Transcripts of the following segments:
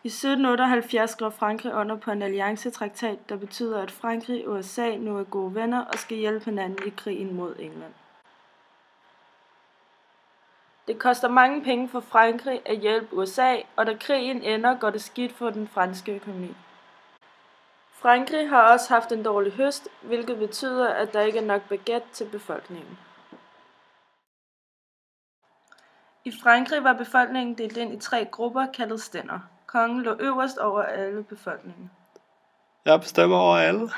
I 1778 skrev Frankrig under på en alliancetraktat, der betyder, at Frankrig og USA nu er gode venner og skal hjælpe hinanden i krigen mod England. Det koster mange penge for Frankrig at hjælpe USA, og da krigen ender, går det skidt for den franske økonomi. Frankrig har også haft en dårlig høst, hvilket betyder, at der ikke er nok baguette til befolkningen. I Frankrig var befolkningen delt ind i 3 grupper, kaldet stænder. Kongen lå øverst over alle befolkningen. Jeg bestemmer over alle.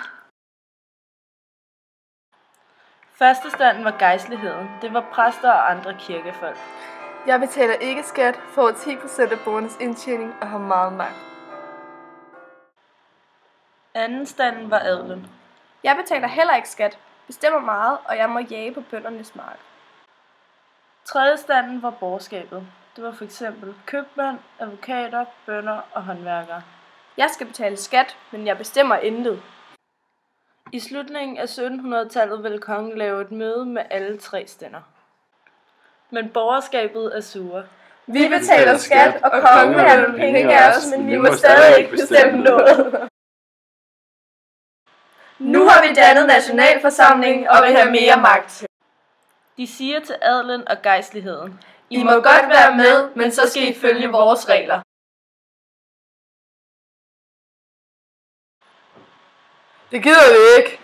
Første standen var gejstligheden. Det var præster og andre kirkefolk. Jeg betaler ikke skat, får 10% af borgernes indtjening og har meget magt. Anden standen var adelen. Jeg betaler heller ikke skat, bestemmer meget, og jeg må jage på bøndernes mark. Tredje standen var borgerskabet. Det var f.eks. købmænd, advokater, bønder og håndværkere. Jeg skal betale skat, men jeg bestemmer intet. I slutningen af 1700-tallet ville kongen lave et møde med alle 3 stænder. Men borgerskabet er sure. Vi betaler skat, og kongen vil have nogle penge af os, men vi må stadig ikke bestemme noget. Nu har vi dannet nationalforsamlingen og vil have mere magt. De siger til adelen og gejstligheden: I må godt være med, men så skal I følge vores regler. Det gider vi ikke.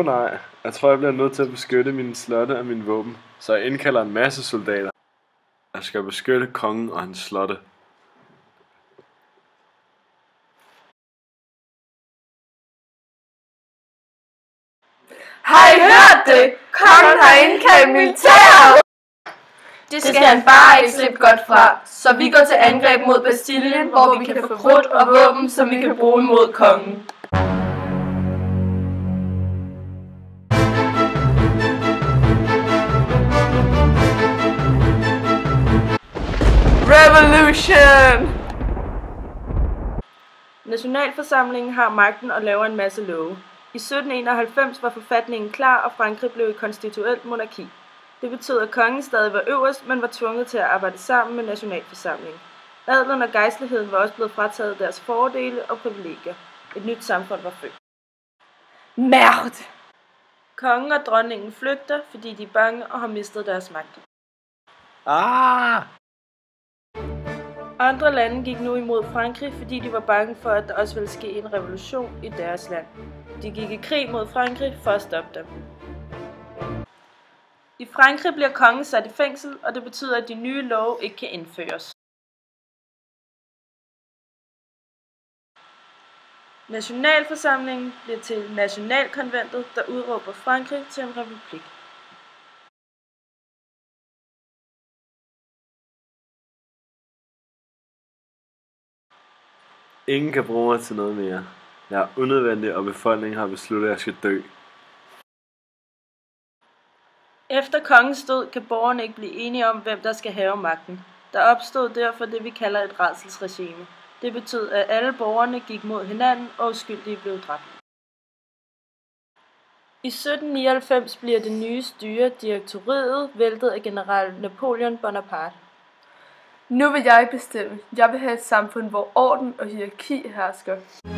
Nej, jeg tror, jeg bliver nødt til at beskytte mine slotte og mine våben, så jeg indkalder en masse soldater. Jeg skal beskytte kongen og hans slotte. Har I hørt det? Kongen har indkaldt militæret! Det skal han bare ikke slippe godt fra, så vi går til angreb mod Bastillen, hvor vi kan få krudt og våben, som vi kan bruge mod kongen. Revolution! Nationalforsamlingen har magten og laver en masse love. I 1791 var forfatningen klar, og Frankrig blev et konstituelt monarki. Det betød, at kongen stadig var øverst, men var tvunget til at arbejde sammen med nationalforsamlingen. Adelen og gejstligheden var også blevet frataget deres fordele og privilegier. Et nyt samfund var født. Merde! Kongen og dronningen flygter, fordi de er bange og har mistet deres magt. Andre lande gik nu imod Frankrig, fordi de var bange for, at der også ville ske en revolution i deres land. De gik i krig mod Frankrig for at stoppe dem. I Frankrig bliver kongen sat i fængsel, og det betyder, at de nye love ikke kan indføres. Nationalforsamlingen bliver til Nationalkonventet, der udråber Frankrig til en republik. Ingen kan bruge mig til noget mere. Jeg er unødvendig, og befolkningen har besluttet, at jeg skal dø. Efter kongens død kan borgerne ikke blive enige om, hvem der skal have magten. Der opstod derfor det, vi kalder et rædselsregime. Det betød, at alle borgerne gik mod hinanden, og uskyldige blev dræbt. I 1799 bliver det nye styre, direktoriet, væltet af general Napoleon Bonaparte. Nu vil jeg bestemme. Jeg vil have et samfund, hvor orden og hierarki hersker.